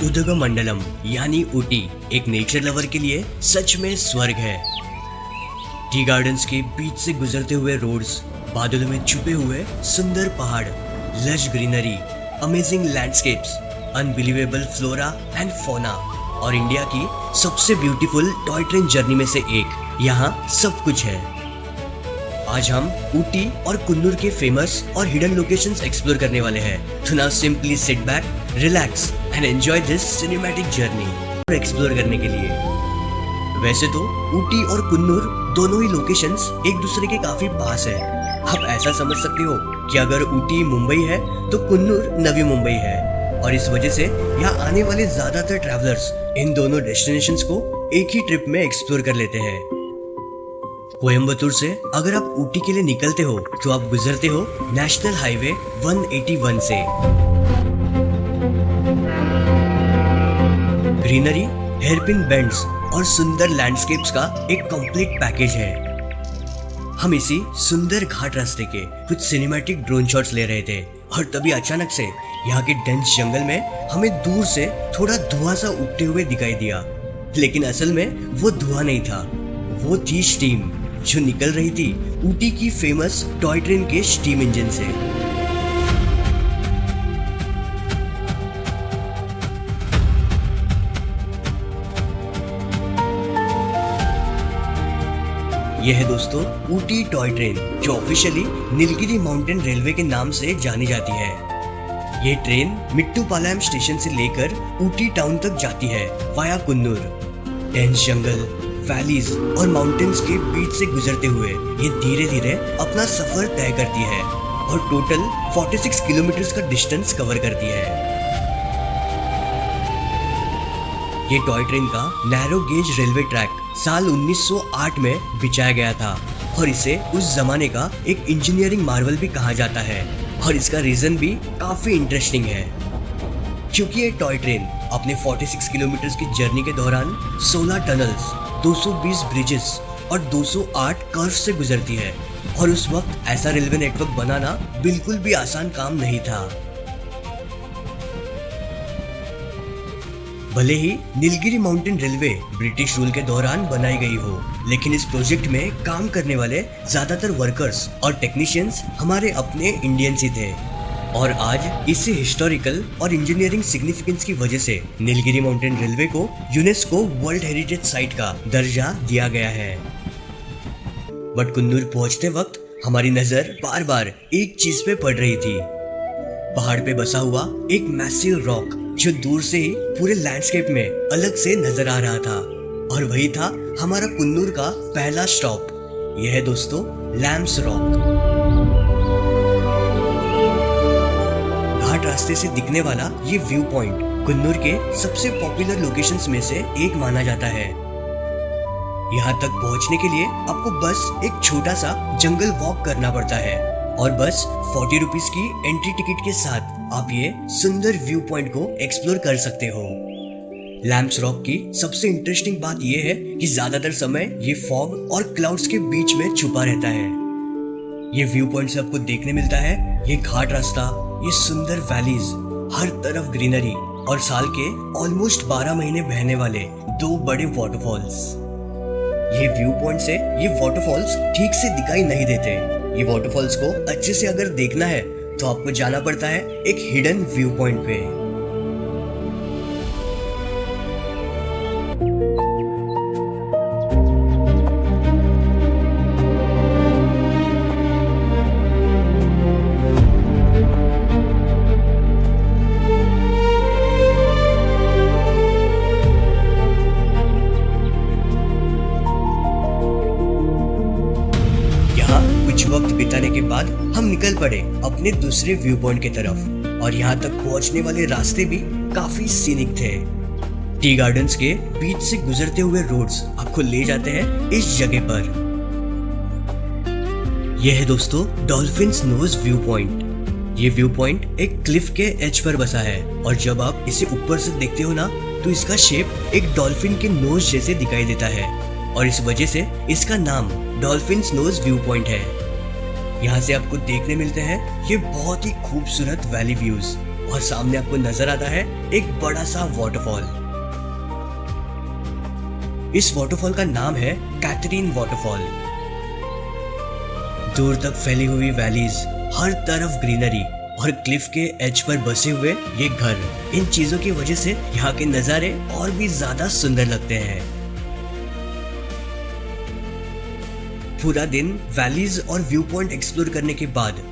उदगमंडलम यानी ऊटी एक nature lover के लिए सच में स्वर्ग है। टी गार्डन्स के बीच से गुजरते हुए रोड्स, बादलों में छुपे हुए सुंदर पहाड़, lush greenery, amazing landscapes, unbelievable flora and fauna और इंडिया की सबसे ब्यूटीफुल टॉय ट्रेन जर्नी में से एक, यहाँ सब कुछ है। आज हम ऊटी और कुन्नूर के फेमस और हिडन लोकेशंस एक्सप्लोर करने वाले हैं। तो now simply sit back, relax and enjoy this cinematic journey. Explore करने के लिए वैसे तो ऊटी और कुन्नूर दोनों ही लोकेशंस एक दूसरे के काफी पास है। आप ऐसा समझ सकते हो कि अगर ऊटी मुंबई है तो कुन्नूर नवी मुंबई है, और इस वजह से यहाँ आने वाले ज्यादातर ट्रैवलर्स इन दोनों डेस्टिनेशंस को एक ही ट्रिप में एक्सप्लोर कर लेते हैं। कोयम्बतूर से अगर आप ऊटी के लिए निकलते हो तो आप गुजरते हो नेशनल हाईवे 181 से। ग्रीनरी, हेयरपिन बेंड्स और सुंदर लैंडस्केप्स का एक कंप्लीट पैकेज है। हम इसी सुंदर घाट रास्ते के कुछ सिनेमैटिक ड्रोन शॉट्स ले रहे थे और तभी अचानक से यहाँ के डेंस जंगल में हमें दूर से थोड़ा धुआं सा उठते हुए दिखाई दिया, लेकिन असल में वो धुआं नहीं था, वो थी स्टीम जो निकल रही थी ऊटी की फेमस टॉय ट्रेन के स्टीम इंजन से। यह है दोस्तों ऊटी टॉय ट्रेन, जो ऑफिशियली नीलगिरी माउंटेन रेलवे के नाम से जानी जाती है। ये ट्रेन मिट्टूपालयम स्टेशन से लेकर ऊटी टाउन तक जाती है वाया कुन्नूर। डेंस जंगल, वैलीज और माउंटेन्स के बीच से गुजरते हुए ये धीरे धीरे अपना सफर तय करती है और टोटल 46 किलोमीटर का डिस्टेंस कवर करती है। ये टॉय ट्रेन का नैरो गेज रेलवे ट्रैक साल 1908 में बिछाया गया था और इसे उस जमाने का एक इंजीनियरिंग मार्वल भी कहा जाता है, और इसका रीजन भी काफी इंटरेस्टिंग है क्योंकि ये टॉय ट्रेन अपने 46 किलोमीटर की जर्नी के दौरान 16 टनल्स, 220 ब्रिजेस और 208 कर्व से गुजरती है, और उस वक्त ऐसा रेलवे नेटवर्क बनाना बिल्कुल भी आसान काम नहीं था। भले ही Nilgiri mountain railway British rule के दौरान बनाई गई हो, लेकिन इस प्रोजेक्ट में काम करने वाले ज्यादातर वर्कर्स और टेक्नीशियंस हमारे अपने इंडियंस ही थे, और आज इसी हिस्टोरिकल और इंजीनियरिंग सिग्निफिकेंस की वजह से नीलगिरी माउंटेन रेलवे को यूनेस्को वर्ल्ड हेरिटेज साइट का दर्जा दिया गया है। बट कुन्नूर पहुंचते वक्त हमारी नजर बार बार एक चीज पे पड़ रही थी। पहाड़ पे बसा हुआ एक मैसिव रॉक जो दूर से ही पूरे लैंडस्केप में अलग से नजर आ रहा था, और वही था हमारा कुन्नूर का पहला स्टॉप। यह है दोस्तों लैम्स रॉक। घाट रास्ते से दिखने वाला ये व्यू पॉइंट कुन्नूर के सबसे पॉपुलर लोकेशंस में से एक माना जाता है। यहाँ तक पहुँचने के लिए आपको बस एक छोटा सा जंगल वॉक करना पड़ता है, और बस 40 रुपीज की एंट्री टिकट के साथ आप ये सुंदर व्यू पॉइंट को एक्सप्लोर कर सकते हो। लैम्स रॉक की सबसे इंटरेस्टिंग बात ये है कि ज्यादातर समय ये फॉग और क्लाउड्स के बीच में छुपा रहता है। ये व्यू पॉइंट से आपको देखने मिलता है ये घाट रास्ता, ये सुंदर वैलीज, हर तरफ ग्रीनरी और साल के ऑलमोस्ट 12 महीने बहने वाले 2 बड़े वाटरफॉल्स। ये व्यू पॉइंट से ये वाटरफॉल्स ठीक से दिखाई नहीं देते। ये वाटरफॉल्स को अच्छे से अगर देखना है तो आपको जाना पड़ता है एक हिडन व्यू पॉइंट पे। वक्त बिताने के बाद हम निकल पड़े अपने दूसरे व्यू पॉइंट की तरफ, और यहाँ तक पहुँचने वाले रास्ते भी काफी सीनिक थे। टी गार्डन्स के बीच से गुजरते हुए रोड्स आपको ले जाते हैं इस जगह पर। यह है दोस्तों डॉल्फिन्स नोज व्यू पॉइंट। ये व्यू पॉइंट एक क्लिफ के एज पर बसा है, और जब आप इसे ऊपर से देखते हो ना तो इसका शेप एक डॉल्फिन के नोज जैसे दिखाई देता है, और इस वजह से इसका नाम डॉल्फिन्स नोज व्यू पॉइंट है। यहाँ से आपको देखने मिलते हैं ये बहुत ही खूबसूरत वैली व्यूज और सामने आपको नजर आता है एक बड़ा सा वाटरफॉल। इस वाटरफॉल का नाम है कैथरीन वाटरफॉल। दूर तक फैली हुई वैलीज, हर तरफ ग्रीनरी और क्लिफ के एज पर बसे हुए ये घर, इन चीजों की वजह से यहाँ के नजारे और भी ज्यादा सुंदर लगते हैं। पूरा दिन वैलीज और व्यू पॉइंट एक्सप्लोर करने के बाद